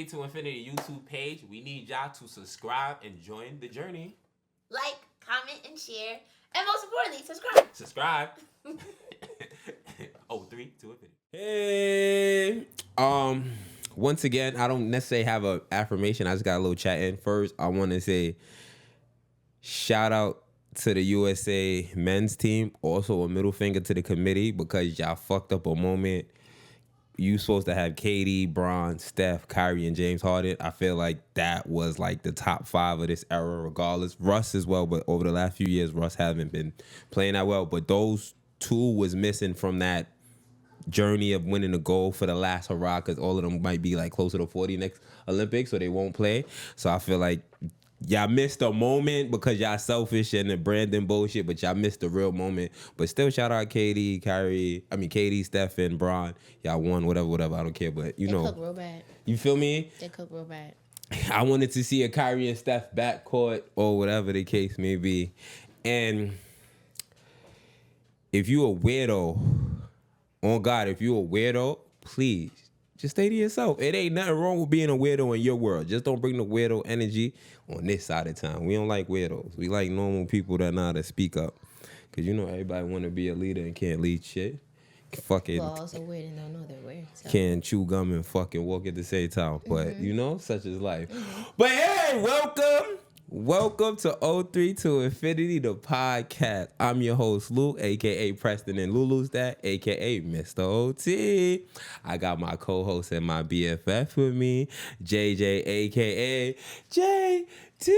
03 to Infinity YouTube page. We need y'all to subscribe and join the journey. Like, comment, and share. And most importantly, subscribe. Subscribe. 03 to Infinity. Hey. Once again, I don't necessarily have an affirmation. I just got a little chat in. First, I want to say shout out to the USA men's team. Also, a middle finger to the committee because y'all fucked up a moment. You supposed to have KD, Bron, Steph, Kyrie, and James Harden. I feel like that was like the top 5 of this era, regardless. Russ as well, but over the last few years, Russ haven't been playing that well. But those 2 was missing from that journey of winning the gold for the last hurrah, because all of them might be like closer to 40 next Olympics, so they won't play. So I feel like y'all missed a moment because y'all selfish and the Brandon bullshit, but y'all missed the real moment. But still, shout out KD, Steph, and Bron. Y'all won, whatever. I don't care, but They cook real bad. You feel me? They cook real bad. I wanted to see a Kyrie and Steph backcourt or whatever the case may be. And if you a weirdo, on God, if you a weirdo, please just stay to yourself. It ain't nothing wrong with being a weirdo in your world. Just don't bring the weirdo energy on this side of town. We don't like weirdos. We like normal people that know how to speak up. Because you know everybody want to be a leader and can't lead shit. Fucking Well, also weird and don't know they're weird. So. Can't chew gum and fucking walk at the same time. But, you know, such is life. But hey, welcome. Welcome to 03 to Infinity, the podcast. I'm your host, Luke, a.k.a. Preston and Lulu's Dad, a.k.a. Mr. OT. I got my co-host and my BFF with me, JJ, a.k.a. JT.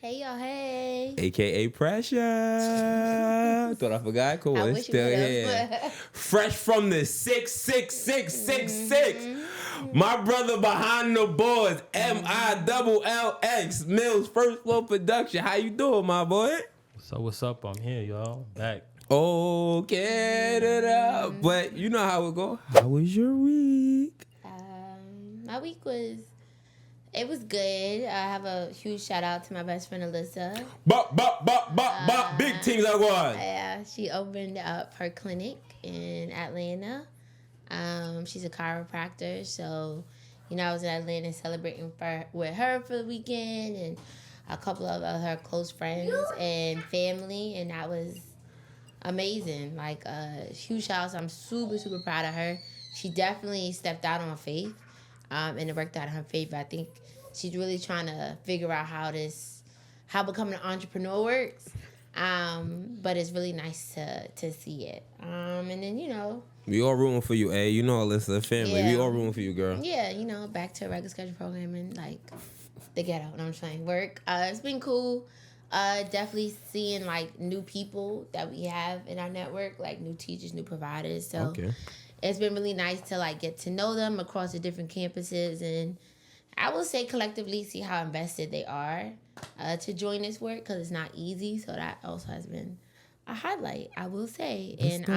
Hey, y'all, hey. A.k.a. Pressure. Thought I forgot. Cool. I It's wish still you here. Fresh from the 66666. My brother behind the boards, MILLX, Mills First Floor Production. How you doing, my boy? So what's up? I'm here, y'all. Back. Oh, get it up. But you know how it go. How was your week? My week was good. I have a huge shout out to my best friend Alyssa. Big things are going. Yeah, she opened up her clinic in Atlanta. She's a chiropractor, so I was in Atlanta celebrating with her for the weekend and a couple of her close friends and family, and that was amazing. Like huge shout out. I'm super proud of her. She definitely stepped out on faith, and it worked out on her faith. But I think she's really trying to figure out how becoming an entrepreneur works. But it's really nice to see it. And then we all rooting for you, you know, Alyssa, family. Yeah. We all rooting for you, girl. Yeah, back to regular schedule programming, like the ghetto. You know what I'm saying? Work. It's been cool. Definitely seeing like new people that we have in our network, like new teachers, new providers. So It's been really nice to like get to know them across the different campuses, and I will say collectively see how invested they are to join this work, because it's not easy. So that also has been a highlight, I will say. That's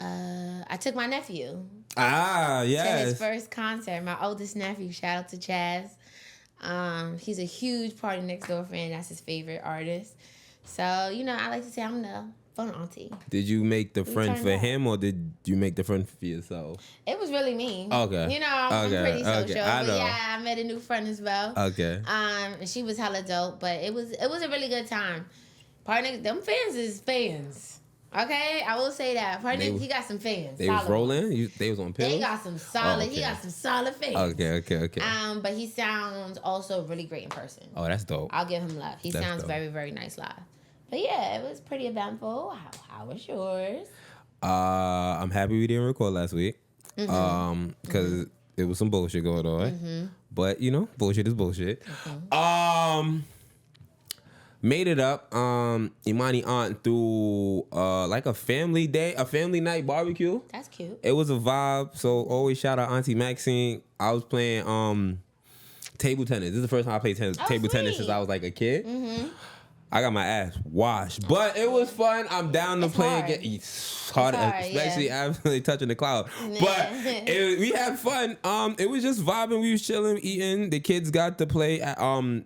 and I took my nephew yes. to his first concert. My oldest nephew, shout out to Chaz. He's a huge Party Next Door fan. That's his favorite artist. So, I like to say I'm the fun auntie. Did you make the friend turned for out. him, or did you make the friend for yourself? It was really me. Okay. I'm pretty social. I know. But yeah, I met a new friend as well. Okay. And she was hella dope, but it was a really good time. Them fans is fans. Okay, I will say that. He got some fans. They was solid rolling. ones. They was on pills. They got some solid. okay. He got some solid fans. Okay. But he sounds also really great in person. Oh, that's dope. I'll give him love. He That's sounds dope. very, very nice live. But yeah, it was pretty eventful. How was yours? I'm happy we didn't record last week. Because there was some bullshit going on. But bullshit is bullshit. Made it up. Imani aunt threw like a family night barbecue. That's cute. It was a vibe. So always shout out Auntie Maxine. I was playing table tennis. This is the first time I played table tennis since I was like a kid. I got my ass washed, but it was fun. I'm down to It's play hard. again. It's hard, hard, especially yeah. after touching the cloud. But we had fun. It was just vibing. We was chilling, eating. The kids got to play at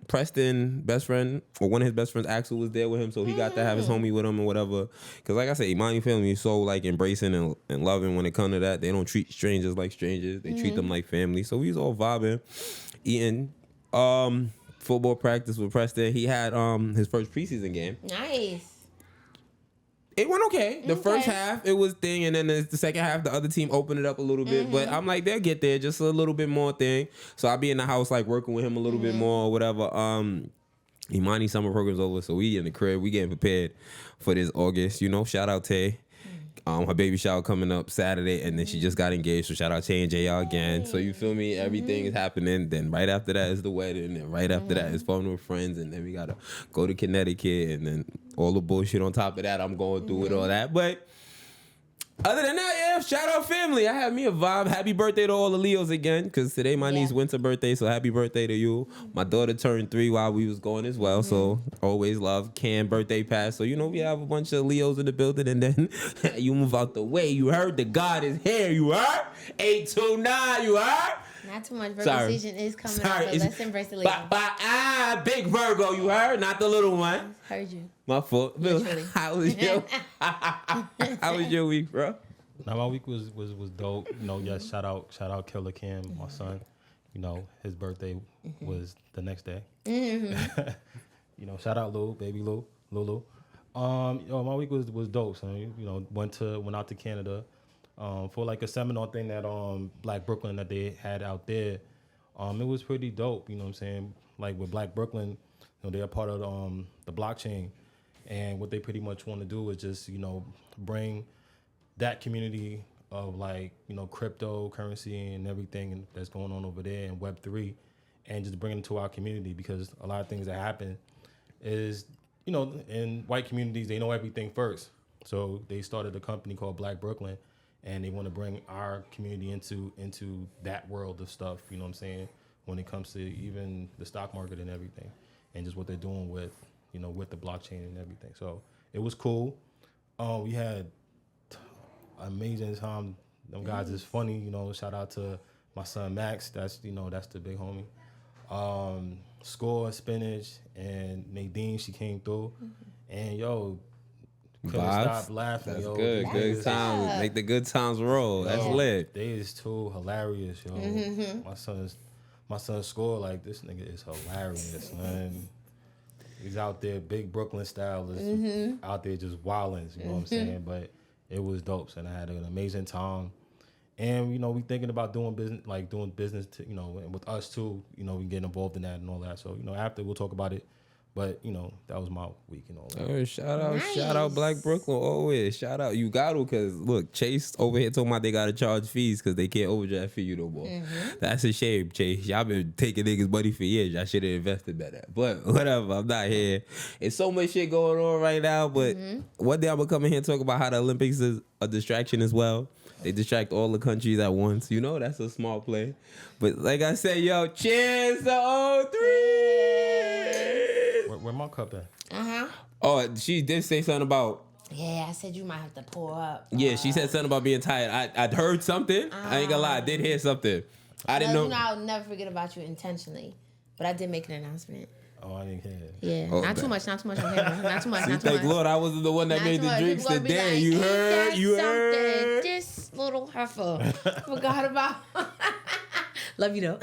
Preston, best friend, or one of his best friends, Axel, was there with him, so he got to have his homie with him and whatever. Because like I said, Imani family is so like embracing and loving when it comes to that. They don't treat strangers like strangers. They treat them like family. So we was all vibing, eating. Football practice with Preston. He had his first preseason game. Nice. It went okay. The Okay. first half, it was thing, and then the second half, the other team opened it up a little bit. But I'm like, they'll get there, just a little bit more thing. So I'll be in the house, like, working with him a little bit more or whatever. Imani summer program's over, so we in the crib. We getting prepared for this August. You know, shout out Tay. Her baby shower coming up Saturday, and then she just got engaged. So shout out Tay and JR again. So you feel me? Everything is happening. Then right after that is the wedding, and right after that is fun with friends, and then we gotta go to Connecticut, and then all the bullshit on top of that. I'm going through with all that, but. Other than that, yeah, shout out family. I had me a vibe. Happy birthday to all the Leos again, because today my niece Winter birthday, so happy birthday to you. My daughter turned 3 while we was going as well, so always love. Cam birthday pass. So, you know, we have a bunch of Leos in the building, and then you move out the way. You heard the God is here. You heard? 829, you heard? Not too much. Virgo Sorry. season is coming Sorry, up, but it's- let's embrace the Leo. Big Virgo, you heard? Not the little one. Heard you. My fault. Bill, Literally. how was your week, bro? Now my week was dope. You know, yes, shout out Killer Cam, my son. You know, his birthday was the next day. You know, shout out baby Lulu. You know, my week was dope. So you know, went out to Canada for like a seminar thing that Black Brooklyn that they had out there. It was pretty dope. You know what I'm saying? Like with Black Brooklyn, you know, they're a part of the blockchain, and what they pretty much want to do is just, you know, bring that community of, like, you know, cryptocurrency and everything that's going on over there in Web3, and just bring it to our community, because a lot of things that happen is, you know, in white communities, they know everything first. So they started a company called Black Brooklyn, and they want to bring our community into that world of stuff, you know what I'm saying, when it comes to even the stock market and everything, and just what they're doing with, you know, with the blockchain and everything. So it was cool. We had amazing time. Them guys is funny, you know. Shout out to my son Max. That's, you know, that's the big homie. Score, Spinach, and Nadine, she came through, and yo, couldn't Vibes. stop laughing. That's yo. good. These Good niggas- times. Make the good times roll. That's yo, lit. They is too hilarious, yo. My son's Score, like, this nigga is hilarious, man. He's out there, big Brooklyn style, is out there just wilding, you know what I'm saying? But it was dope, and I had an amazing time. And, you know, we thinking about doing business, to, you know, and with us too, you know, we getting involved in that and all that. So, you know, after we'll talk about it. But, you know, that was my week and all that. Oh, shout out Nice. Black Brooklyn always. Shout out, you got to, because look, Chase over here talking about they got to charge fees because they can't overdraft for you no more. That's a shame, Chase. Y'all been taking niggas' money for years. Y'all should have invested better. But whatever, I'm not here. It's so much shit going on right now, but one day I'm going to come in here and talk about how the Olympics is a distraction as well. They distract all the countries at once. You know, that's a small play. But like I said, yo, cheers to 03! Where my cup at? Oh, she did say something about, Yeah, I said you might have to pour up. yeah, she said something about being tired. I'd heard something. I ain't gonna lie, I did hear something. I didn't You know. know, I'll never forget about you intentionally. But I did make an announcement. Oh, I didn't hear it. Yeah, Oh, not too damn. much on camera. Not too much, You not too thank much. Lord I wasn't the one that Not made too the much. drinks People gonna be today. like, You "Ain't heard? that You something? heard? This little heifer forgot about. Love you though.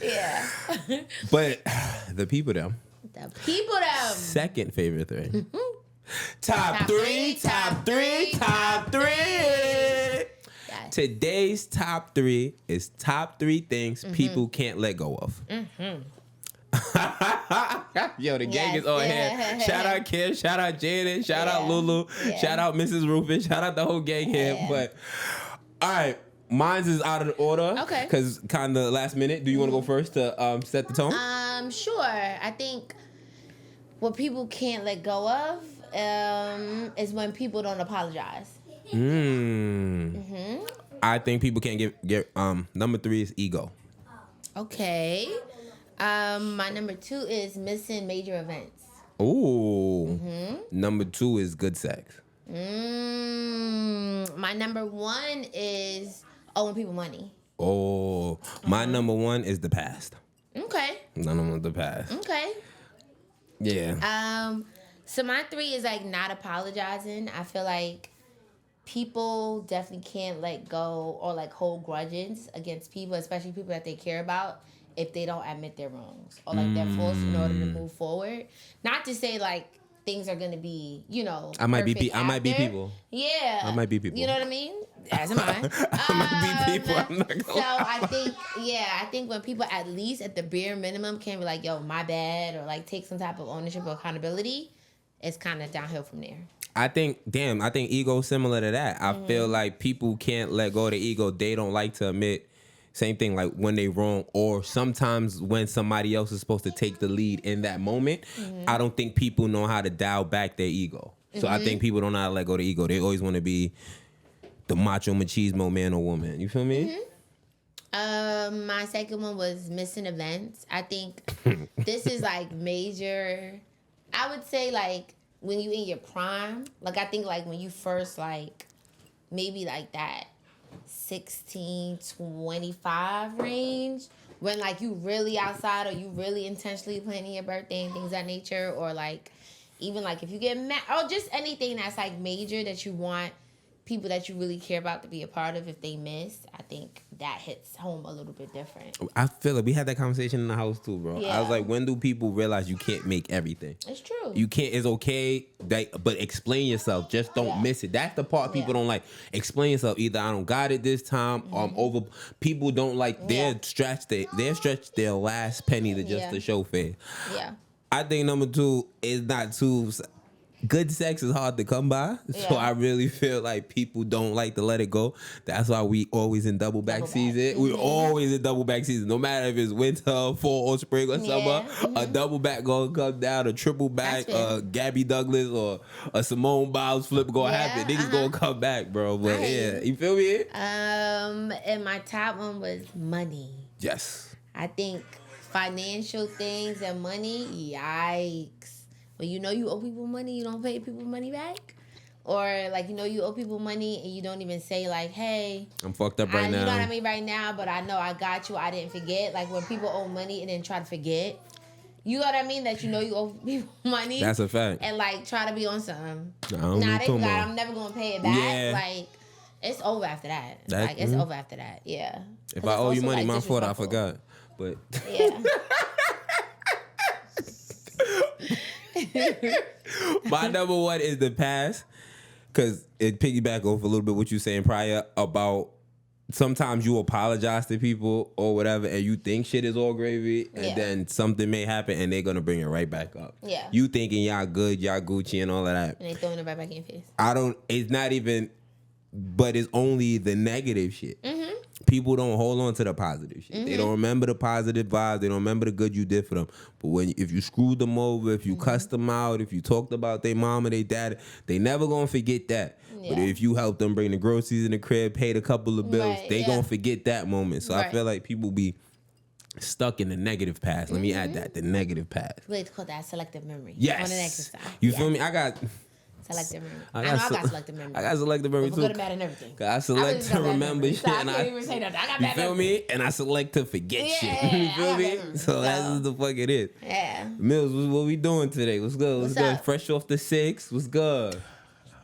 Yeah. But the people them. The people them. Second favorite thing. Top Top three, three, top three, top three. Yes. Today's top 3 is top 3 things people can't let go of. Yo, the gang Yes, is on yeah. here. Shout out Kim, shout out Jaden, shout out Yeah. Lulu, Yeah. shout out Mrs. Rufus, shout out the whole gang here. Yeah. But all right, mine's is out of order. Okay. Because kind of last minute. Do you want to go first to set the tone? Sure. I think what people can't let go of is when people don't apologize. I think people can't get number 3 is ego. Okay. My number 2 is missing major events. Ooh. Number 2 is good sex. My number 1 is owing people money. Oh, my number 1 is the past. Okay. None of the past. Okay. Yeah. So my 3 is like not apologizing. I feel like people definitely can't let go or like hold grudges against people, especially people that they care about, if they don't admit their wrongs or like their faults in order to move forward. Not to say like things are gonna be, I might be perfect I might be after. people. Yeah. I might be people. You know what I mean? As am I. I might be people. I'm not gonna So lie. I think when people at least at the bare minimum can be like, yo, my bad, or like take some type of ownership or accountability, it's kind of downhill from there. I think ego similar to that. I feel like people can't let go of the ego. They don't like to admit. Same thing, like when they wrong, or sometimes when somebody else is supposed to take the lead in that moment. I don't think people know how to dial back their ego. So I think people don't know how to let go of the ego. They always want to be the macho machismo man or woman. You feel me? My second one was missing events. I think this is like major. I would say like when you in your prime, like I think like when you first like maybe like that 16, 25 range, when like you really outside or you really intentionally planning your birthday and things of that nature, or like even like if you get mad or just anything that's like major that you want people that you really care about to be a part of, if they miss, I think that hits home a little bit different. I feel like we had that conversation in the house too, bro. I Yeah. was like, when do people realize you can't make everything? It's true. You can't. It's okay, but explain yourself. Just don't miss it. That's the part people don't like. Explain yourself. Either I don't got it this time, or I'm over. People don't like. They're stretched their last penny to just Yeah. to show face. Yeah. I think number 2 is not too. Good sex is hard to come by, so Yeah. I really feel like people don't like to let it go. That's why we always in double back Double back. season. We're always in double back season, no matter if it's winter, fall, or spring, or summer. A double back gonna come down, a triple back, That's fair. Gabby Douglas or a Simone Biles flip gonna Yeah, happen. Niggas gonna come back, bro. But I hear yeah, you feel me? And my top one was money. Yes. I think financial things and money, yikes. When you know you owe people money, you don't pay people money back. Or like you owe people money and you don't even say like, hey, I'm fucked up right now. You know what I mean right now, but I know I got you. I didn't forget. Like when people owe money and then try to forget. You know what I mean? That you know you owe people money. That's a fact. And like try to be on something. I don't Nah, know they too forgot. much. I'm never gonna pay it back. Yeah. Like it's over after that. That- It's over after that. Yeah. If 'Cause I it's owe you also, money, like, my fault. I disrespectful. forgot. But Yeah. my number 1 is the past, because it piggyback off a little bit what you saying prior about sometimes you apologize to people or whatever and you think shit is all gravy, and Yeah. then something may happen and they're gonna bring it right back up. Yeah. You thinking y'all good, y'all Gucci and all of that. And they throwing it right back in your face. It's not even, but it's only the negative shit. Mm-hmm. People don't hold on to the positive shit. They don't remember the positive vibes. They don't remember the good you did for them. But if you screwed them over, if you Mm-hmm. cussed them out, if you talked about their mom or their dad, they never gonna forget that. But Yeah. if you helped them bring the groceries in the crib, paid a couple of bills, Right, they yeah. gonna forget that moment. So I Right. feel like people be stuck in the negative past. Let me add that, the negative past. We like to call that selective memory. Yes. On the negative side. You Yeah. feel me? I got Selective memory. I I got know se- I got selective memory. I got selective memory For too. good and bad and everything. 'Cause I select really just to got bad remember memory, shit, so I and can't even say nothing. I got you bad feel memory. me? And I select to forget Yeah, shit. You I feel got me? bad memory. So that's So- just the fuck it is. Yeah. Mills, what we doing today? What's good? What's What's good? up? Fresh off the 6. What's good?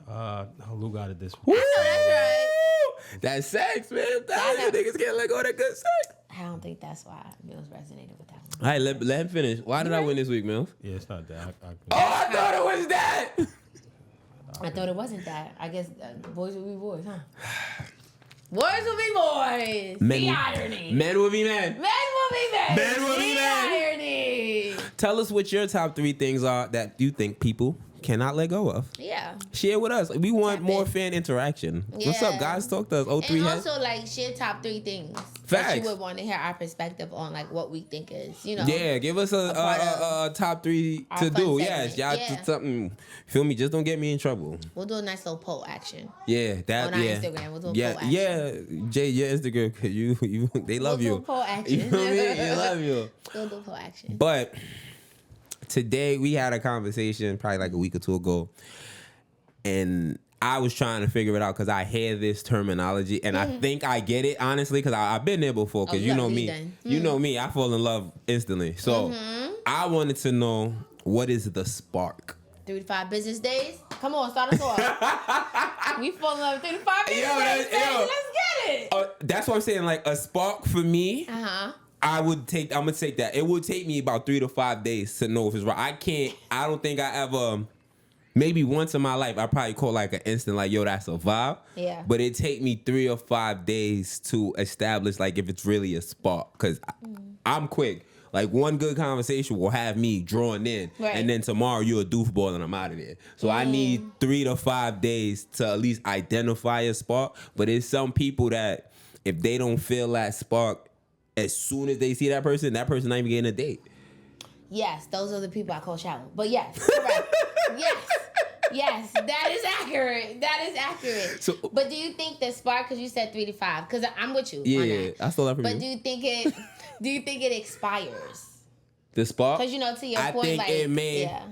Lou got it this Woo! week. that's right. That's sex, man. I'm I telling you, know. niggas can't let go of that good sex. I don't think that's why Mills resonated with that one. All right, let him finish. Why did I win this week, Mills? Yeah, it's not that. Oh, I thought it was that. I thought it wasn't that. I guess boys will be boys, huh? Boys will be boys. The irony. Men will be men. Men will be men. Men will be The men. irony. Tell us what your top 3 things are that you think people cannot let go of. Yeah. Share with us. We want Tap more in. fan interaction. What's up, Yeah. guys? Talk to us. And 03 head. also, like, share top 3 things that Facts. you would want to hear our perspective on, like, what we think is, you know. Yeah, give us a part of top 3 our to fun do. segment. Yes, y'all Yeah. something. Feel me? Just don't get me in trouble. We'll do a nice little poll action. Yeah, that. On our yeah. Instagram, we'll do a yeah, poll action. yeah. Jay, your Instagram, 'cause you, they love We'll you. do a poll action. You know what I mean? They love you. We'll do a poll action. But today we had a conversation probably like a week or 2 ago, and I was trying to figure it out because I hear this terminology and I think I get it honestly because I've been there before. Because Oh, you know luckily me, then. you know me, I fall in love instantly. So I wanted to know, what is the spark? 3 to 5 business days. Come on, start us off. We fall in love with 3 to 5 business days. Baby. yo. Let's get it. That's what I'm saying. Like a spark for me. Uh-huh. I'm gonna take that. It would take me about 3 to 5 days to know if it's right. I don't think I ever, maybe once in my life, I probably call like an instant, like, yo, that's a vibe. Yeah. But it take me 3 or 5 days to establish like if it's really a spark. Cause I'm quick. Like one good conversation will have me drawn in. Right. And then tomorrow you're a doofball and I'm out of there. So I need 3 to 5 days to at least identify a spark. But it's some people that if they don't feel that spark, as soon as they see that person not even getting a date. Yes, those are the people I call shallow. But yes, correct. Yes, that is accurate. That is accurate. So- but do you think the spark? Because you said 3 to 5. Because I'm with you. on Yeah, that. I stole that from But you. do you think it? Do you think it expires? The spark? Because to your I point, think like it may. yeah,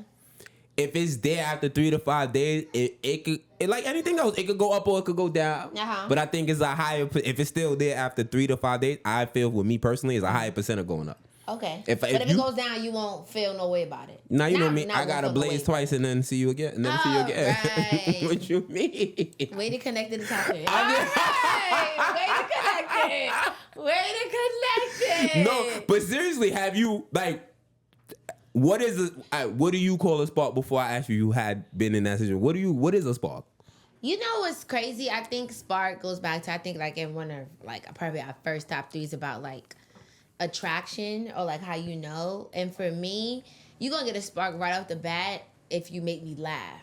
If it's there after 3 to 5 days, it could, like anything else, it could go up or it could go down. Uh-huh. But I think it's a higher, if it's still there after 3 to 5 days, I feel with me personally, it's a higher percent of going up. okay. If but if it you- goes down, you won't feel no way about it. Now you know me, Not I gotta won't feel no blaze way. twice and then see you again, and then see you again. Alright. What you mean? Way to connect to the topic. I'm just- Way to connect it. No, but seriously, have you like? What do you call a spark? Before I ask you had been in that situation, what is a spark? You know what's crazy? I think spark goes back to like in one of like probably our first top 3s about like attraction or like how you know. And for me, you're gonna get a spark right off the bat if you make me laugh.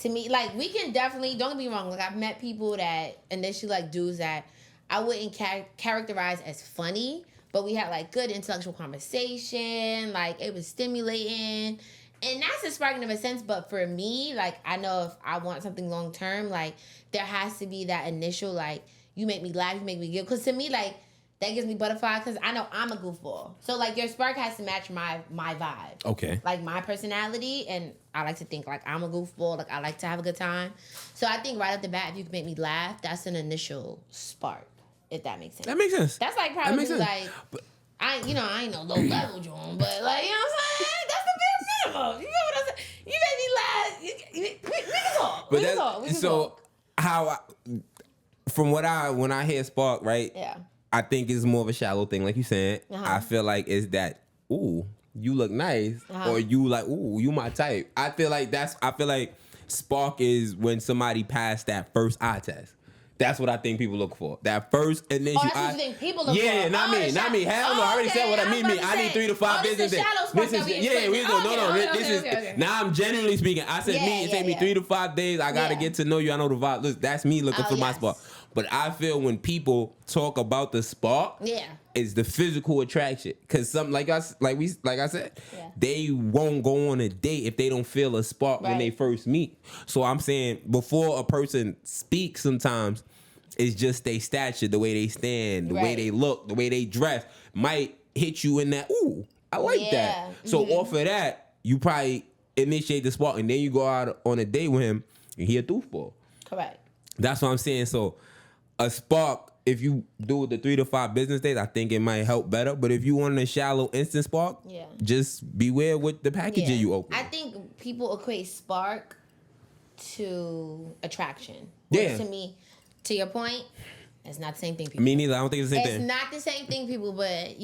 To me, like we can definitely, don't get me wrong, like I've met people that initially like dudes that I wouldn't characterize as funny, but we had like good intellectual conversation, like it was stimulating. And that's a sparking of a sense, but for me, like I know if I want something long term, like there has to be that initial like you make me laugh, you make me giggle. Because to me, like that gives me butterflies because I know I'm a goofball. So like your spark has to match my vibe. Okay. Like my personality, and I like to think like I'm a goofball, like I like to have a good time. So I think right off the bat, if you can make me laugh, that's an initial spark, if that makes sense. That makes sense. That's like That probably makes sense. like But- I ain't no low level John, but like you know what I'm saying? That's the bare minimum. You know what I'm saying? You make me laugh. We can talk. But We can that, talk. We can so talk. from when I hear spark, right? Yeah. I think it's more of a shallow thing, like you said. Uh-huh. I feel like it's that, ooh, you look nice, Uh-huh. or you like, ooh, you my type. I feel like spark is when somebody passed that first eye test. That's what I think people look for. That first initial. Oh, that's what you think people look for. Yeah, not Oh, me. the Not me. Hell no. I already said what I mean. was Me. about I to need say, 3 to 5 this business the days. shallow spark that we yeah, we explained. go. No, Okay, this is. okay. Now I'm genuinely speaking. I said me. It take me 3 to 5 days. I gotta Yeah. get to know you. I know the vibe. Look, that's me looking Oh, for my yes. spark. But I feel when people talk about the spark, Yeah. is the physical attraction. Cause some like I said, Yeah. they won't go on a date if they don't feel a spark when Right. they first meet. So I'm saying before a person speaks, sometimes it's just their stature, the way they stand, the way Right. they look, the way they dress might hit you in that. Ooh, I like Yeah. that. So off of that, you probably initiate the spark, and then you go out on a date with him, and he a doofball. Correct. That's what I'm saying. So a spark, if you do the 3 to 5 business days, I think it might help better. But if you want a shallow instant spark, Yeah. just beware with the packaging you open. I think people equate spark to attraction. Which Yeah. To me, to your point, it's not the same thing, people. Me neither. I don't think it's the same It's thing. not the same thing, people, but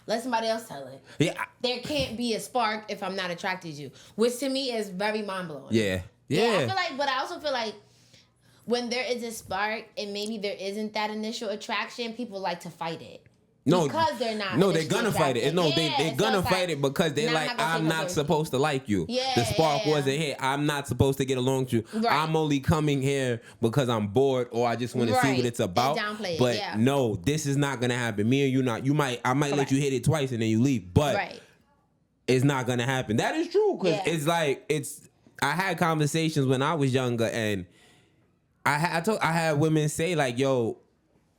let somebody else tell it. Yeah, There can't be a spark if I'm not attracted to you, which to me is very mind blowing. yeah. I Yeah. feel like, but I also feel like when there is a spark and maybe there isn't that initial attraction, people like to fight it. No, because they're not. No, they're initially gonna fight it. attracted. No, Yeah, they're so gonna it's fight like, it because they're nah, like, not gonna I'm take no not serious. supposed to like you. Yeah, The spark yeah. wasn't here. I'm not supposed to get along with you. Right. I'm only coming here because I'm bored or I just want to see Right. what it's They about. downplay it, But yeah. no, this is not gonna happen. Me and you not. I might let Correct. you hit it twice and then you leave. But Right. it's not gonna happen. That is true because Yeah. it's like I had conversations when I was younger and I had women say like, yo,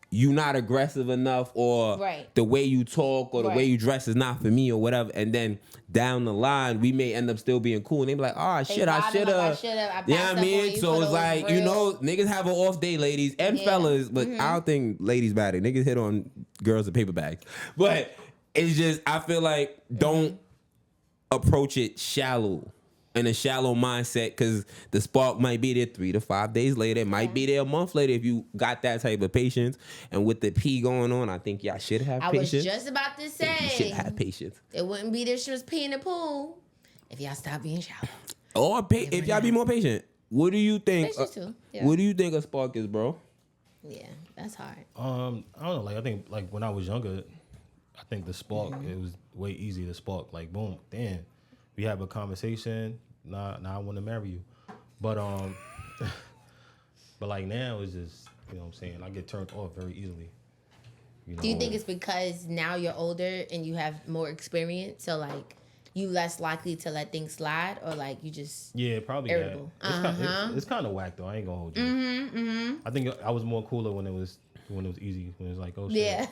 you not aggressive enough or Right. the way you talk or the way Right. you dress is not for me or whatever. And then down the line, we may end up still being cool. And they be like, oh, shit, I vibing should like, I have. should've. I You know passed what up I mean? on you So for it's those like, real- you know, niggas have an off day, ladies and Yeah. fellas. But I don't think ladies matter. Niggas hit on girls with paper bags. But it's just, I feel like don't approach it shallow. In a shallow mindset, because the spark might be there 3 to 5 days later. It might be there a month later if you got that type of patience. And with the pee going on, I think y'all should have I was patience. just about to You should say have patience. it wouldn't be this was pee in the pool if y'all stop being shallow. Or if y'all be more patient. What do you think? Patience too, yeah. What do you think a spark is, bro? Yeah, that's hard. I don't know. Like I think like when I was younger, I think the spark it was way easier to spark. Like boom, damn, we have a conversation. Now I want to marry you, but but like now it's just you know what I'm saying. I get turned off very easily. You know? Do you think it's because now you're older and you have more experience, so like you less likely to let things slide, or like you just Yeah, probably irritable? that. It's kind of whack though. I ain't gonna hold you. I think I was more cooler when it was easy. When it was like oh shit. yeah.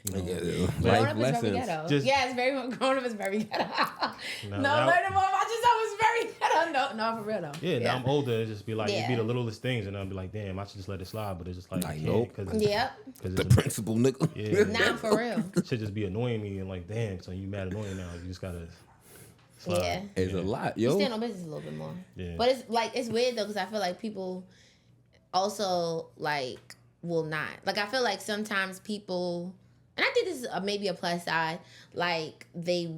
You know? Growing Life up is very lessons. ghetto. Just- Yeah, it's very growing up is very ghetto. Nah, No, learning more about yourself is very ghetto. No, for real though. Yeah, now I'm older. It just be like it'd be Yeah. the littlest things, and I'll be like, damn, I should just let it slide. But it's just like, Like, I nope. can't because Yep. The principal, nigga. Yeah. Nah, for real. shit just be annoying me and like, damn, so you mad annoying now? You just gotta slide. Yeah. It's a lot, You yo. stand on business a little bit more. Yeah. But it's like it's weird though because I feel like people also like will not. Like I feel like sometimes people, and I think this is maybe a plus side. Like they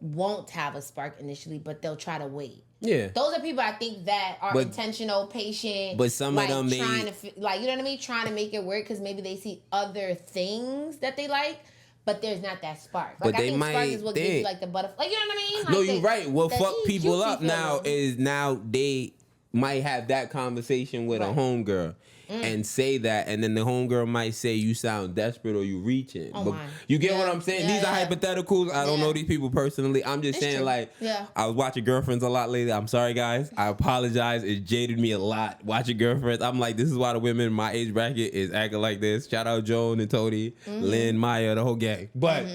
won't have a spark initially, but they'll try to wait. Yeah. Those are people I think that are But- intentional, patient. but some of like, them, they- trying to like you know what I mean, trying to make it work because maybe they see other things that they like. But there's not that spark. Like But I they think spark might is what gives you think- like the butterfly. Like you know what I mean? Like No, you're the- right. What the fuck people juicy up now feeling. is now they might have that conversation with a Right. homegirl and say that, and then the homegirl might say you sound desperate or you reaching. Oh, But my. you get Yeah. what I'm saying? Yeah, These are yeah. hypotheticals. I don't Yeah. know these people personally. I'm just It's saying, true. like, Yeah. I was watching Girlfriends a lot lately. I'm sorry, guys. I apologize. It jaded me a lot watching Girlfriends. I'm like, this is why the women in my age bracket is acting like this. Shout out Joan and Tony, Mm-hmm. Lynn, Maya, the whole gang. But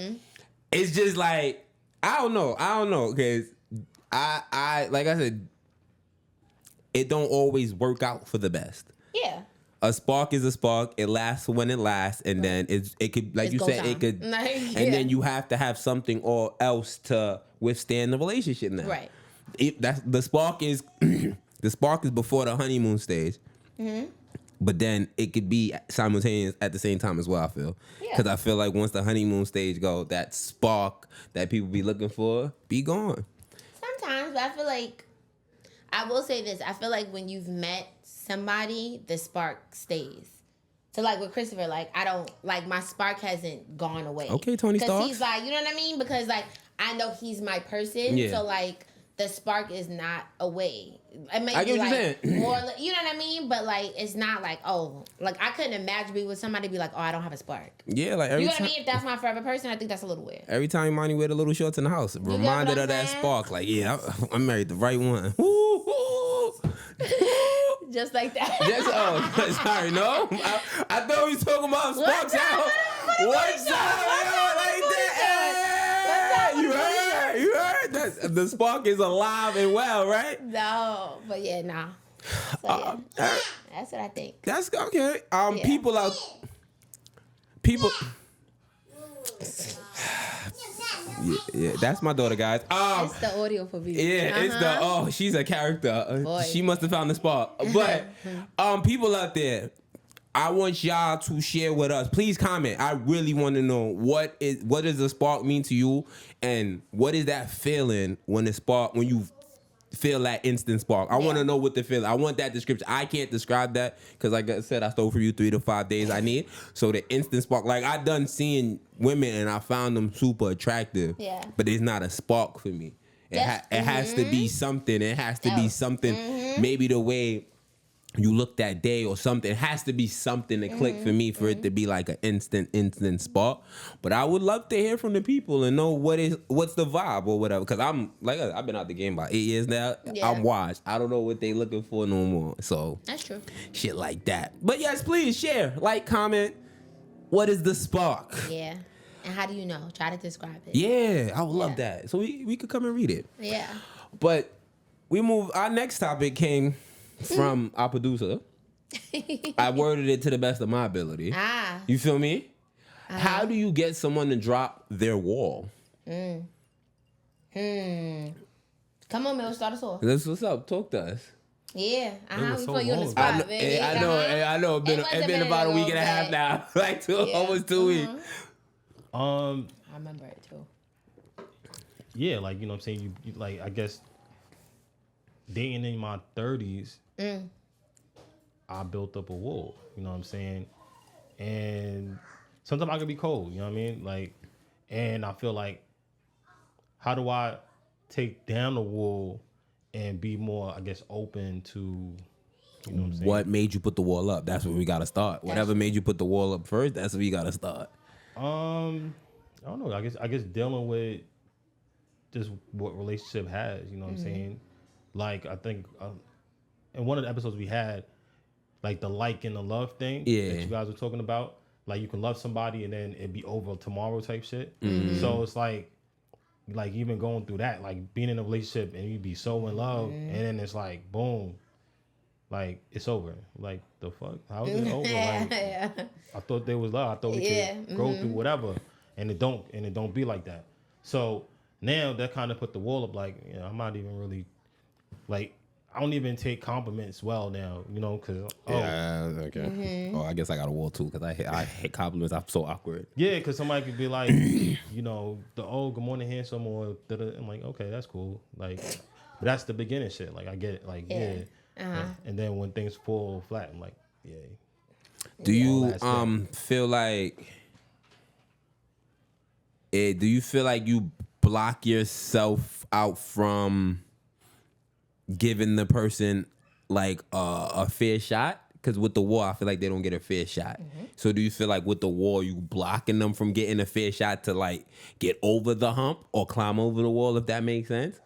it's just like, I don't know, because I like I said, it don't always work out for the best. Yeah. A spark is a spark. It lasts when it lasts, and then it could, like It you goes said, on. it could, Like, and yeah. then you have to have something or else to withstand the relationship. Now, Right. That's the spark is the spark is before the honeymoon stage, but then it could be simultaneous at the same time as well. I feel Yeah. because I feel like once the honeymoon stage go, that spark that people be looking for be gone. Sometimes, but I feel like I will say this. I feel like when you've met somebody, the spark stays. So like with Christopher, like I don't like my spark hasn't gone away. Okay, Tony Because Stark. he's like, you know what I mean? Because like I know he's my person. Yeah. So like the spark is not away. It may I be get what you're like saying. more, you know what I mean? But like it's not like oh, like I couldn't imagine being with somebody be like oh I don't have a spark. Yeah, like every You know what I time. mean? If that's my forever person, I think that's a little weird. Every time Monty wear the little shorts in the house, what reminded I'm of that saying? spark. Like, yeah, I married the right one. Woo, woo. Just like that. Yes, sorry, no. I thought we was talking about sparks out. What's up? Like that? Hey, you heard that? The spark is alive and well, right? No, but yeah, nah. So yeah, that's what I think. That's okay. Yeah. People. Yeah, that's my daughter, guys. It's the audio for me. Yeah, it's the she's a character. Boy. She must have found the spark. But people out there, I want y'all to share with us. Please comment. I really want to know what does the spark mean to you, and what is that feeling when you feel that instant spark. I want to Yeah. know what the feel. I want that description. I can't describe that because, like I said, I stole from you 3 to 5 days I need. So the instant spark, like I done seeing women and I found them super attractive. Yeah. But it's not a spark for me. It, it has to be something. It has to be something. Maybe the way you look that day or something. It has to be something to click for me for it to be like an instant spark. But I would love to hear from the people and know what's the vibe or whatever. Because I'm like I've been out the game about 8 years now. Yeah. I'm washed. I don't know what they looking for no more. So That's true. shit like that. But yes, please share, like, comment. What is the spark? Yeah. And how do you know? Try to describe it. Yeah, I would love Yeah. that. So we could come and read it. Yeah. But we move. Our next topic came from our producer. I worded it to the best of my ability. Ah. You feel me? How do you get someone to drop their wall? Come on, Mel. Start us off. That's what's up. Talk to us. Yeah. It was We so put you on the long spot, I know, baby. I know. I know. It's been, It it's was a been minute about a week ago, and a half but- now. Like almost 2 weeks. I remember it too. Yeah, like, you know what I'm saying? You like, I guess, dating in my 30s, I built up a wall, you know what I'm saying? And sometimes I can be cold, you know what I mean? Like, and I feel like, how do I take down the wall and be more, I guess, open to, you know what I'm saying? What made you put the wall up? That's where we gotta start. Whatever made you put the wall up first, that's where we gotta start. I don't know. I guess dealing with just what relationship has, you know what I'm saying? Like, I think in one of the episodes we had, like the like and the love thing that Yeah. you guys were talking about. Like, you can love somebody and then it'd be over tomorrow type shit. So it's like even going through that, like being in a relationship and you be so in love and then it's like, boom, like it's over. Like, the fuck? How is it over? Like, Yeah. I thought there was love. I thought we could grow through whatever, and it don't be like that. So now that kind of put the wall up. Like, you know, I'm not even really like, I don't even take compliments well now. You know, because Okay. Oh, I guess I got a wall too because I hate compliments. I'm so awkward. yeah, because somebody could be like, you know, good morning, handsome, or da-da. I'm like, okay, that's cool. Like, but that's the beginning shit. Like, I get it. Like, yeah. And then when things fall flat, I'm like, yeah. Do you All that feel like do you feel like you block yourself out from giving the person like a fair shot? Because with the wall, I feel like they don't get a fair shot. So do you feel like with the wall, you blocking them from getting a fair shot to like get over the hump or climb over the wall, if that makes sense?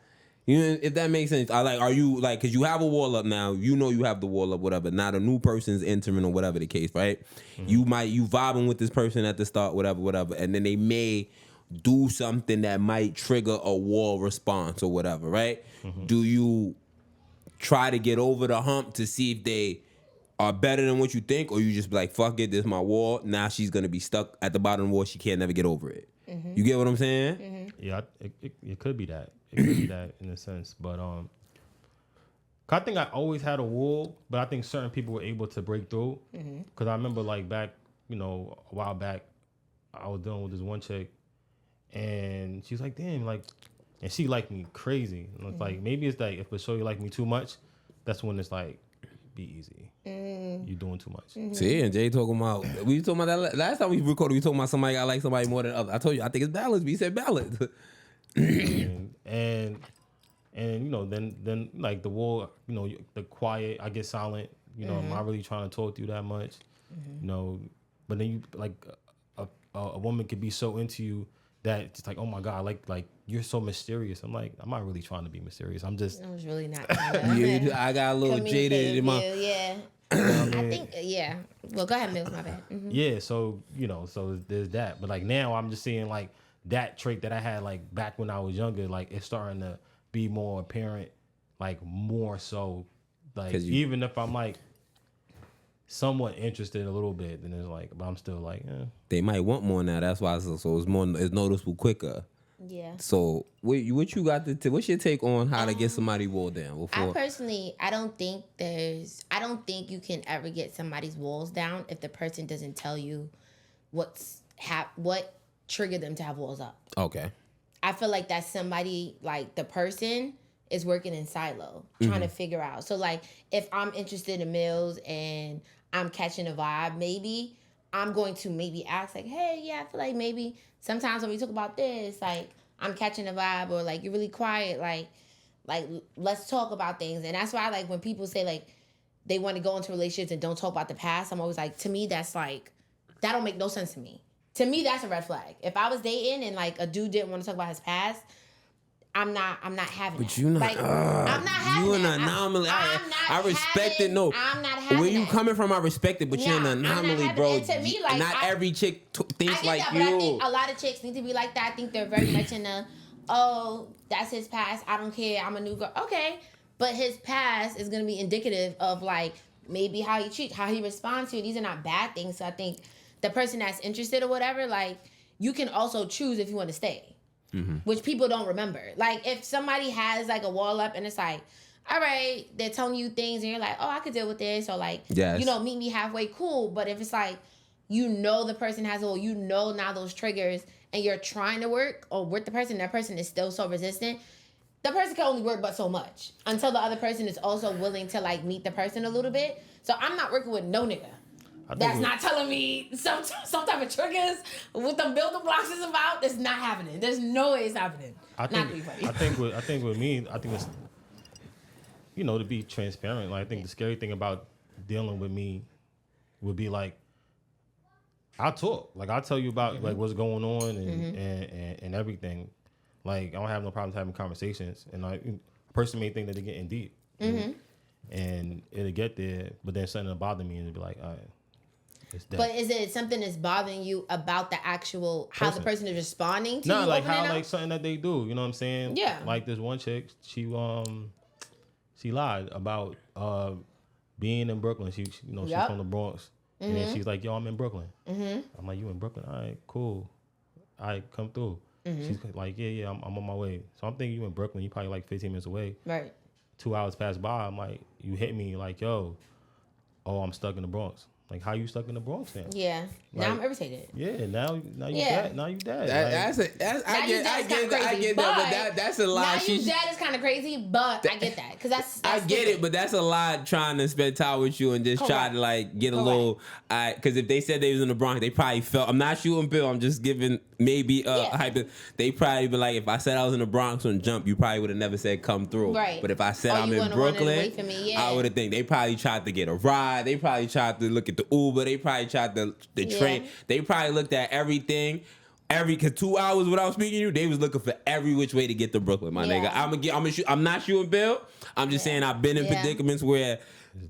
You know, if that makes sense. Are you like, because you have a wall up now, you know you have the wall up, whatever. Now the new person's entering or whatever the case, right? You vibing with this person at the start, whatever, and then they may do something that might trigger a wall response or whatever, right? Do you try to get over the hump to see if they are better than what you think, or you just be like, fuck it, this is my wall. Now she's gonna be stuck at the bottom of the wall. She can't never get over it. You get what I'm saying? Yeah, it could be that. It could be that in a sense. But I think I always had a wall, but I think certain people were able to break through. Because I remember like back, you know, a while back, I was dealing with this one chick, and she's like, damn, like, and she liked me crazy. And it's like, maybe it's like, if a show you like me too much, that's when it's like, be easy. You're doing too much. See, and Jay talking about, we talking about that last time we recorded, we talking about somebody I like somebody more than others. I told you, I think it's balance, but you said balance. and you know, then like the wall, you know, the quiet, I get silent, you know, I'm not really trying to talk to you that much, you know, but then you like a woman could be so into you that it's like, oh my God, like you're so mysterious. I'm like, I'm not really trying to be mysterious. I'm just I was really not trying to Yeah, I got a little jaded in my. Yeah. I think, yeah. Well, go ahead, Mills, my bad. yeah, so you know, so there's that. But like now I'm just seeing like that trait that I had like back when I was younger, like it's starting to be more apparent, like more so, like 'Cause you- even if I'm like somewhat interested a little bit, then it's like, but I'm still like, They might want more now. That's why. So it's noticeable quicker. Yeah. So what you got to? What's your take on how to get somebody wall down? I Before personally, I don't think you can ever get somebody's walls down if the person doesn't tell you what triggered them to have walls up. okay, I feel like that's somebody, like the person is working in silo, trying to figure out. So like if I'm interested in males and I'm catching a vibe, maybe I'm going to maybe ask like, hey, yeah, I feel like maybe sometimes when we talk about this, like I'm catching a vibe, or like you're really quiet, like let's talk about things. And that's why like when people say like they want to go into relationships and don't talk about the past, I'm always like, to me that's like, that don't make no sense to me. To me, that's a red flag. If I was dating and like a dude didn't want to talk about his past, I'm not having But that. you're not. Like, I'm not having You an that. anomaly. I'm not I respect having, it. No, I'm not having where you that. coming from, I respect it. But you're an Nah, I'm not anomaly, having bro. it. To me, like, not every chick I thinks get like that, you. but I think a lot of chicks need to be like that. I think they're very much in the, oh, that's his past. I don't care. I'm a new girl. Okay, but his past is gonna be indicative of like maybe how he treats, how he responds to it. These are not bad things. So I think the person that's interested or whatever, like you can also choose if you want to stay. Which people don't remember. Like if somebody has like a wall up and it's like, all right, they're telling you things and you're like, oh, I could deal with this, or like, Yes. you know, meet me halfway, cool. But if it's like, you know, the person has a wall, you know now those triggers, and you're trying to work or with the person, that person is still so resistant. The person can only work but so much until the other person is also willing to like meet the person a little bit. So I'm not working with no nigga that's not telling me some type of triggers with them building blocks is about. That's not happening. There's no way it's happening. I think with me, I think it's, you know, to be transparent. Like I think the scary thing about dealing with me would be like, I talk. Like I tell you about like what's going on and everything. Like I don't have no problems having conversations. And a person may think that they're getting deep, and it'll get there, but then something will bother me and it'll be like, all right. But is it something that's bothering you about the actual how the person is responding to you? No, like how up? like something that they do. You know what I'm saying? Yeah. Like this one chick, she lied about being in Brooklyn. She you know she's from the Bronx, and then she's like, "Yo, I'm in Brooklyn." I'm like, "You in Brooklyn? All right, cool. All right, come through." She's like, "Yeah, I'm on my way." So I'm thinking you in Brooklyn. You probably like 15 minutes away. Right. 2 hours pass by. I'm like, you hit me like, "Yo, oh, I'm stuck in the Bronx." Like, how you stuck in the Bronx then? Yeah. Now Like, I'm irritated. Yeah, now you Yeah. dead. Now you dead. I get that, but that's a lie. Now you dead is kind of crazy, but I get that because that's I get stupid. it, but that's a lie trying to spend time with you and just try to like get a little. Because if they said they was in the Bronx, they probably felt. I'm not shooting Bill. I'm just giving maybe hyper. They probably be like, if I said I was in the Bronx on Jump, you probably would have never said come through. Right. But if I said Or I'm you in wouldn't want it away Brooklyn, from me, yeah. I would have think they probably tried to get a ride. They probably tried to look at the Uber. They probably tried the train. They probably looked at everything. Cause 2 hours without speaking to you, they was looking for every which way to get to Brooklyn, my nigga. I'm not shooting Bill. I'm just saying I've been in predicaments where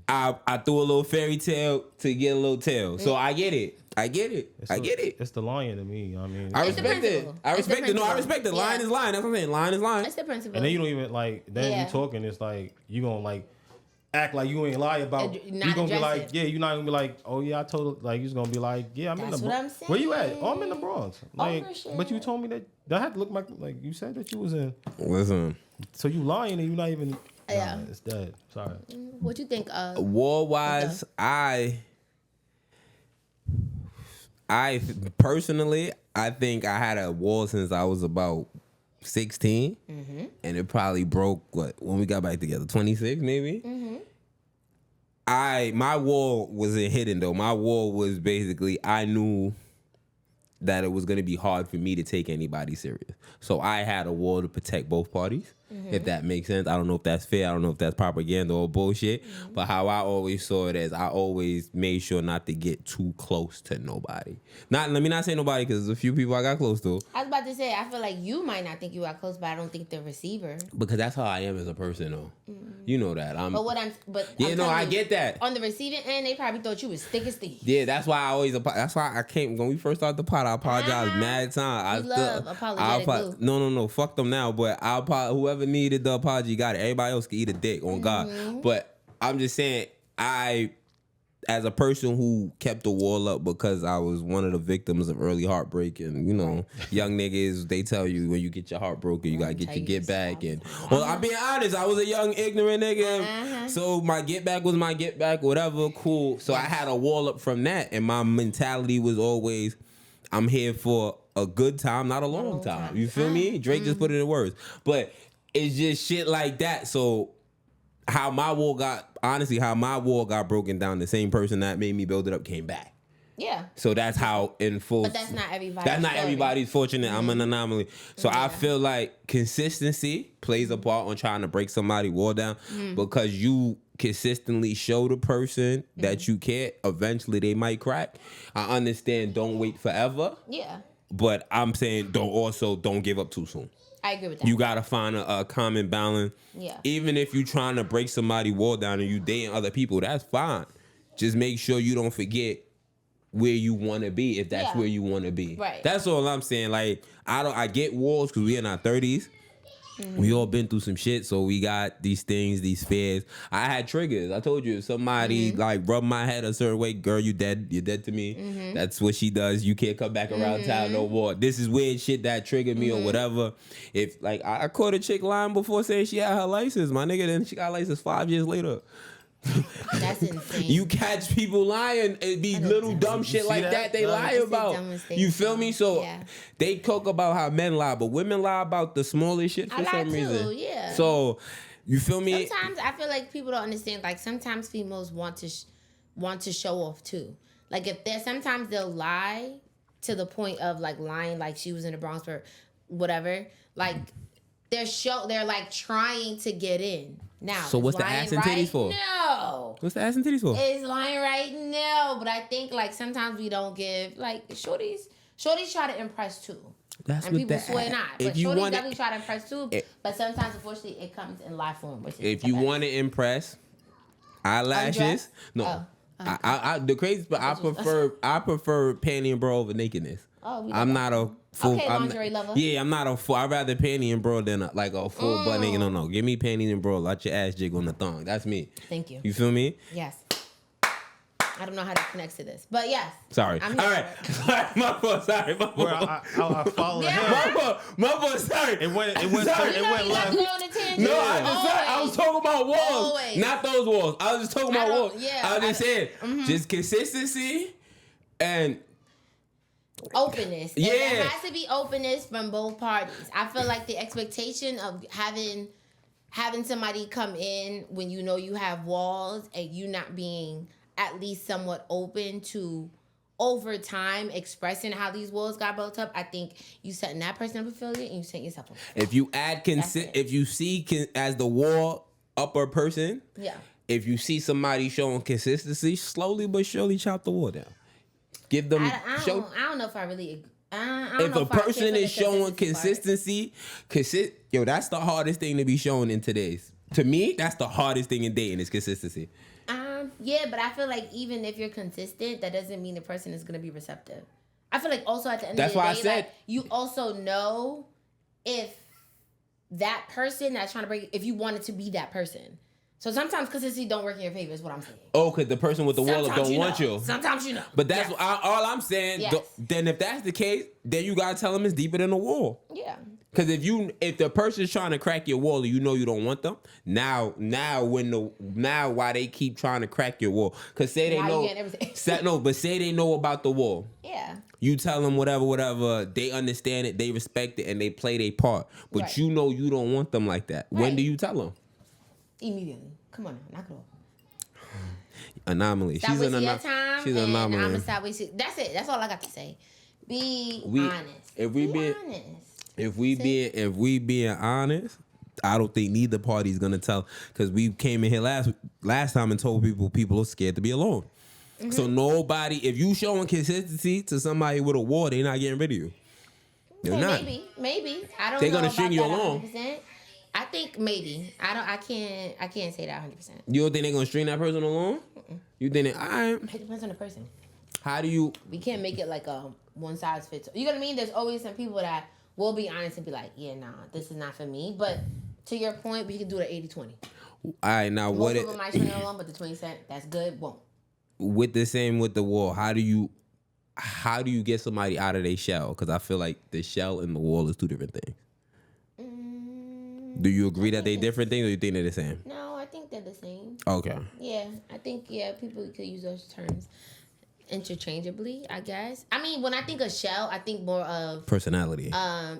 I threw a little fairy tale to get a little tail. So I get it. I get it. It's the lying to me. I mean, I It's the respect it. principle. I It's the respect it. No, I principle. respect it. Lying is lying. That's what I'm saying. Lying is lying. That's the principle. and then you don't even like. Then you talking. It's like you gonna like act like you ain't lie about. And You not gonna be address like, it. yeah. You're not gonna be like, oh yeah, I told. Like you're gonna be like, yeah, I'm That's in the. what I'm Where you at? saying. Oh, I'm in the Bronx. Like, for sure. but you told me that. I had to look like you said that you was in. Listen, So you lying and you not even. Yeah. Nah, it's dead. Sorry. What you think? war wise, I personally, I think I had a wall since I was about 16, and it probably broke when we got back together, 26 maybe. My wall wasn't hidden though. My wall was basically I knew that it was gonna be hard for me to take anybody serious, so I had a wall to protect both parties. If that makes sense. I don't know if that's fair. I don't know if that's propaganda or bullshit. But how I always saw it as I always made sure not to get too close to nobody. Let me not say nobody because there's a few people I got close to. I was about to say I feel like you might not think you are close, but I don't think the receiver. Because that's how I am as a person though. You know that. But Yeah, no, I get that. On the receiving end, they probably thought you was thick as thieves. Yeah, that's why that's why I came when we first started the pod. I apologize mad time. We love apologetic Lou. No, fuck them now. But whoever needed the apology got it. Everybody else can eat a dick on God. But I'm just saying, as a person who kept the wall up because I was one of the victims of early heartbreak, and you know, young niggas, they tell you when you get your heart broken, you gotta get your get back. And well, I'm being honest, I was a young ignorant nigga, so my get back was my get back, whatever, cool. So I had a wall up from that, and my mentality was always, I'm here for a good time, not a long time. You feel me? Drake just put it in words, but it's just shit like that. So how my wall got broken down, the same person that made me build it up came back. Yeah. So that's how in full. But that's not everybody. That's not everybody's fortunate. I'm an anomaly. So I Yeah. feel like consistency plays a part on trying to break somebody's wall down because you consistently show the person that you care. Eventually, they might crack. I understand. Don't wait forever. Yeah. But I'm saying don't give up too soon. I agree with that. You gotta find a common balance. Yeah. Even if you trying to break somebody's wall down and you dating other people, that's fine. Just make sure you don't forget where you want to be if that's Yeah. where you want to be. Right. That's all I'm saying. Like I get walls because we in our 30s. We all been through some shit, so we got these things, these fears. I had triggers. I told you, if somebody like rubbed my head a certain way, girl, you dead. You're dead to me. That's what she does. You can't come back around town no more. This is weird shit that triggered me or whatever. If like I caught a chick lying before saying she had her license, my nigga, then she got license 5 years later. That's insane. You catch people lying, it be little dumb shit see like that? that they No. lie It's the about. dumbest thing, You feel me? So yeah. they talk about how men lie, but women lie about the smallest shit for I lie some too, reason. yeah. So you feel me? Sometimes I feel like people don't understand. Like sometimes females want to show off too. Like if they're sometimes they'll lie to the point of like lying, like she was in the Bronx or whatever. Like they're like trying to get in. Now, So is what's the lying ass and titties right? for? No. What's the ass and titties for? Is lying right? No. But I think like sometimes we don't give like shorties try to impress too. That's And what people the swear ass- not. if But you shorties want definitely try to impress too. It- But sometimes unfortunately it comes in live form. Which is If you bad. want to impress, eyelashes. Undress? No. Oh. I the crazy, but I prefer panty and bra over nakedness. Oh, we I'm love not a full. Okay, I'm lingerie not, lover. Yeah, I'm not a full. I'd rather panty and bra than like a full butt naked. No, give me panties and bra. Let your ass jig on the thong. That's me. Thank you. You feel me? Yes. I don't know how that connects to this, but yes. Sorry. I'm All here right. for it. Sorry, my fault. Sorry, my Where fault. I follow Yeah. him. My fault. My fault. Sorry. It went Sorry. You it know went you have to left. go on a tangent. No, I was talking about walls, Always. not those walls. I was just talking about I don't- walls. yeah, I was just I- saying, just consistency and Openness. Yeah. And there has to be openness from both parties. I feel like the expectation of having somebody come in when you know you have walls and you not being at least somewhat open to over time expressing how these walls got built up. I think you setting that person up for failure and you setting yourself up. if you add That's it. if you see as the wall upper person, Yeah. if you see somebody showing consistency, slowly but surely chop the wall down. Give them I don't know if I really. I don't if know a if I care person for the is showing consistency part. consistency, that's the hardest thing to be shown in today's. To me, that's the hardest thing in dating is consistency. Yeah, but I feel like even if you're consistent, that doesn't mean the person is gonna be receptive. I feel like also at the end That's of the day, why I said- like, you also know if that person that's trying to break, if you want it to be that person. So sometimes consistency don't work in your favor is what I'm saying. Oh, because the person with the wall up Sometimes don't want know. you. Sometimes you know. But that's Yes. all I'm saying. Yes. Then if that's the case, then you gotta tell them it's deeper than the wall. Yeah. Because if the person's trying to crack your wall and you know you don't want them, now why they keep trying to crack your wall? Because say they Now you know, getting everything. but say they know about the wall. Yeah. You tell them whatever. They understand it, they respect it, and they play their part. But Right. you know you don't want them like that. When Right. do you tell them? Immediately. Come on now, knock it off. Anomaly. Stop She's wasting an your time. She's an and I'm anomaly. gonna stop wasting. That's it. That's all I got to say. Be honest. If we be be- honest. If we being honest, I don't think neither party's gonna tell, because we came in here last time and told people are scared to be alone. Mm-hmm. So nobody, if you showing consistency to somebody with a wall, they're not getting rid of you. They're not. Maybe. I don't. They're know gonna about string you that along. 100%. I think maybe. I can't say that 100%. You don't think they're gonna string that person along? You think It depends on the person. how do you? We can't make it like a one size fits all. You know what I mean? There's always some people that will be honest and be like, yeah, nah, this is not for me. But to your point, we can do the 80-20. All right, now Most what of it them might string it along, but the 20% that's good won't. with the same with the wall? How do you get somebody out of their shell? Because I feel like the shell and the wall is two different things. Do you agree that they different things, or you think they're the same? No, I think they're the same. Okay. Yeah, I think people could use those terms. interchangeably, I guess. I mean, when I think of shell, I think more of Personality.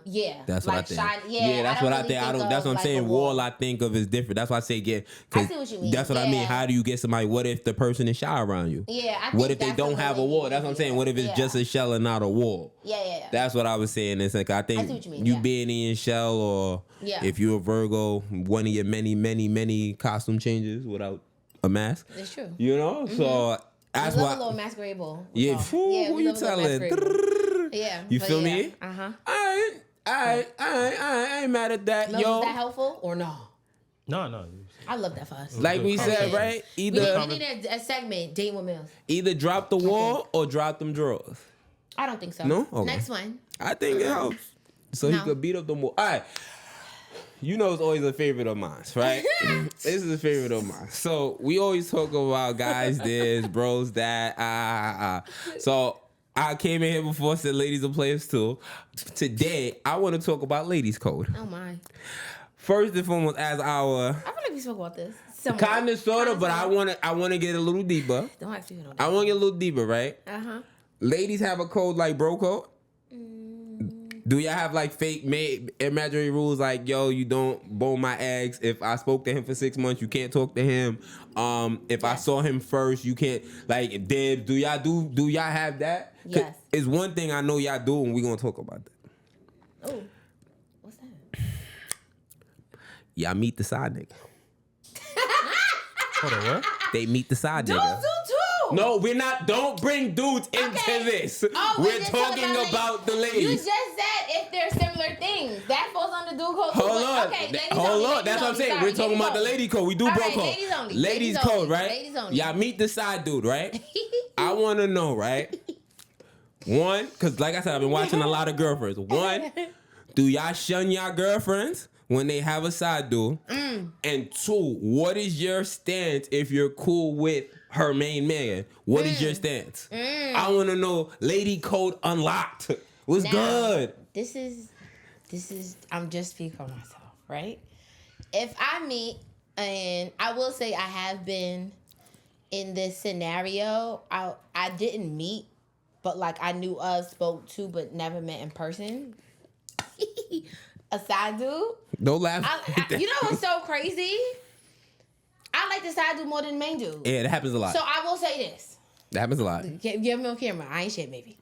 yeah. That's what I like think. shine- That's what I really think. I don't. of, That's what I'm like, saying. a Wall, I think of is different. That's why I say get. 'Cause I see what you mean. That's what I mean. Yeah. How do you get somebody? What if the person is shy around you? Yeah, I think What if they that's don't a have a little wall? That's what I'm saying. What if it's yeah. just a shell and not a wall? Yeah. That's what I was saying. It's like I think see what you mean, yeah. being in your shell, or Yeah. if you're a Virgo, one of your many costume changes without a mask. That's true. You know, so that's we love why. a little masquerade ball. Yeah, who we you love a little telling? masquerade ball. Yeah. You but feel yeah. me? Uh-huh. I ain't mad at that, Mel, yo. was that helpful or no? No. I love that for us. Like we Good said, conversation. right? We Either need a segment, Date with Mills. either drop the wall or drop them drawers. I don't think so. No? Okay. Next one. I think it helps. So he No. could beat up the wall. All right. You know it's always a favorite of mine, right? This is a favorite of mine. So we always talk about guys this, bros that, So I came in here before, said ladies are players too. Today, I want to talk about ladies code. Oh my. First and foremost, as our I feel like we spoke about this. Somewhere. kind of sort of, but I want to get a little deeper. Don't ask people. I want to get a little deeper, right? Uh-huh. Ladies have a code like bro code. Do y'all have like fake made imaginary rules like, yo, you don't bone my eggs. If I spoke to him for 6 months, you can't talk to him. If I saw him first, you can't like dibs. Do y'all have that? 'Cause Yes. It's one thing I know y'all do, and we gonna talk about that. Oh. What's that? Y'all meet the side nigga. Hold on, what? They meet the side Dudes nigga. do too. No, we're not. Don't bring dudes into Okay. this. Oh, We're just talking ladies. about the You ladies. just said if they're similar things. That falls under dude code. too, Hold but- on. Okay, ladies Hold only, on. ladies That's what I'm only. saying. Sorry, We're talking ladies about the only. lady code. We do All bro right, code. ladies only. Ladies Ladies code, only. right? Ladies only. Y'all meet the side dude, right? I want to know, right? One, because like I said, I've been watching a lot of girlfriends. One, do y'all shun y'all girlfriends when they have a side dude? And two, what is your stance if you're cool with her main man? What is your stance? I want to know. Lady code unlocked. What's Now, good? This is I'm just speaking for myself, right? If I meet, and I will say I have been in this scenario, I didn't meet, but like I knew of, spoke to, but never met in person. A side dude. Don't laugh. You know what's so crazy? I like the side dude more than the main dude. Yeah, that happens a lot. So I will say this. That happens a lot. Give me on camera. I ain't shit, maybe.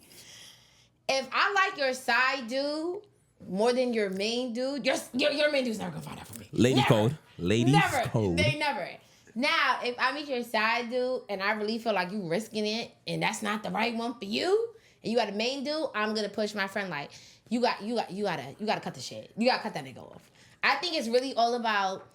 If I like your side dude more than your main dude, your main dude's never gonna find out from me. Lady Never. code. Ladies Never. code. They never. Now, if I meet your side dude and I really feel like you risking it and that's not the right one for you, and you got a main dude, I'm gonna push my friend like, you gotta cut the shit. You gotta cut that nigga off. I think it's really all about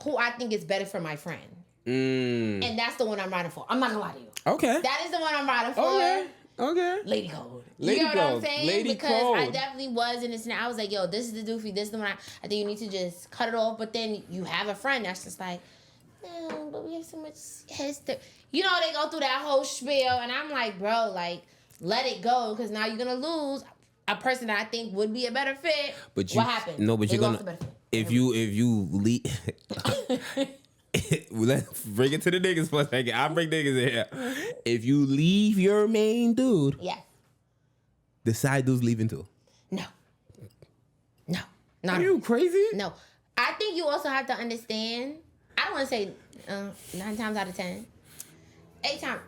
who I think is better for my friend. And that's the one I'm riding for. I'm not gonna lie to you. Okay. That is the one I'm riding for. Okay. Lady code. Lady You know what I'm code. saying? Lady because I code. definitely was in this. I was like, yo, this is the doofy. This is the one. I think you need to just cut it off. But then you have a friend that's just like, no, but we have so much history. You know, they go through that whole spiel. And I'm like, bro, like, let it go. Because now you're going to lose a person that I think would be a better fit. But you, what happened? No, but They you're lost gonna. a better fit. If you leave. Let's bring it to the niggas for a second. I'll bring niggas in here. If you leave your main dude, Yeah. the side dude's leaving too. No. Not Are you crazy? No. I think you also have to understand, I don't want to say 9 times out of 10, 8 times.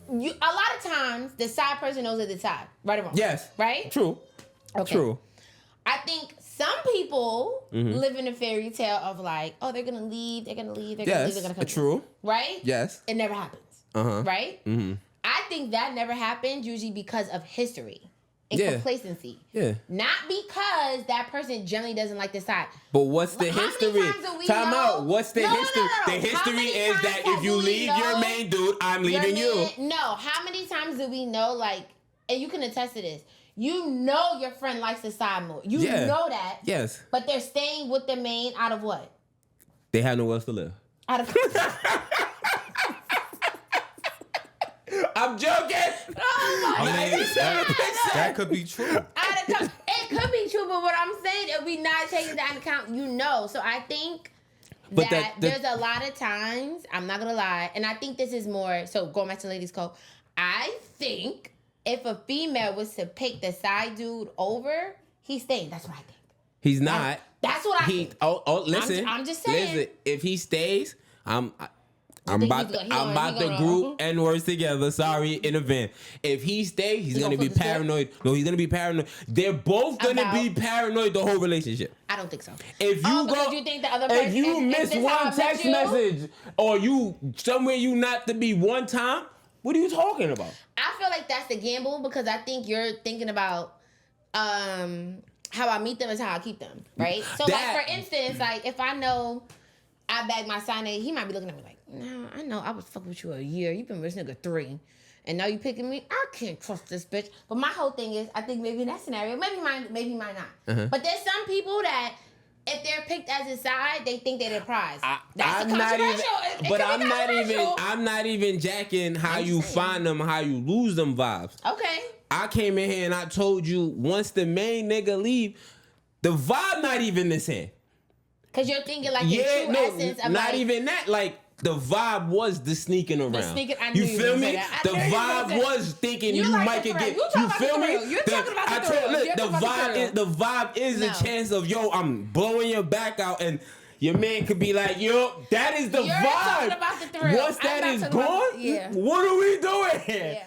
A lot of times, the side person knows they decide. Right or wrong? Yes. Right? True. Okay. True. I think some people live in a fairy tale of like, oh, they're going to leave, they're going to leave, they're going to leave, Yes. they're going to come. True. Right? Yes. It never happens. Uh-huh. Right? I think that never happens usually because of history and Yeah. complacency. Yeah. Not because that person generally doesn't like the side. But what's the How many history? times do we Time know- out. What's the No, no, history? no, no. The How history many is times that have if you we leave your know main dude, I'm leaving Your you. man- No, how many times do we know, like, and you can attest to this, you know your friend likes the side more. You Yeah. know that. Yes. But they're staying with the main out of what? They have nowhere else to live. Out of I'm joking. Oh my I mean, that could be true. It could be true, but what I'm saying, if we not taking that into account, you know. So I think But that there's a lot of times, I'm not gonna lie, and I think this is more, so going back to ladies code, I think if a female was to pick the side dude over, he's staying. That's what I think. He's not. That's what I think. Listen. I'm just saying. Listen, if he stays, I'm think about he's to, gonna- I'm about to group N words together. Sorry, in advance. If he stays, he's gonna gonna be flip the script? paranoid. No, he's gonna be paranoid. They're both gonna About- be paranoid the whole relationship. I don't think so. If you because go, you think the other if person, you if miss this how I one met text you- message or you somewhere you not to be one time, what are you talking about? I feel like that's the gamble because I think you're thinking about how I meet them is how I keep them, right? So That- like for instance, like if I know I bag my sign, he might be looking at me like, nah, I know I was fucking with you a year. You've been with this nigga 3. And now you picking me? I can't trust this bitch. But my whole thing is, I think maybe in that scenario, maybe he might not. Uh-huh. But there's some people that if they're picked as a side, they think they're the prize. That's I'm a not even, controversial. It but can be controversial. I'm not even jacking how I'm you saying. find them, how you lose them vibes. Okay. I came in here and I told you once the main nigga leave, the vibe not even the same. Because you're thinking like the true essence of not like, even that. Like the vibe was the sneaking around. sneaking- I knew you you feel was me? gonna say that. I The knew you was vibe gonna say that. was thinking You you like might the get. thrill. You You talking feel about the me? thrill. You're talking about the I thrill. look, You're the talking about vibe the is the vibe is No. a chance of yo, I'm blowing your back out and. Your man could be like, yo, that is the You're vibe. talking about the thrill. Once I'm that not is talking about gone, the- yeah. what are we doing here? Yeah.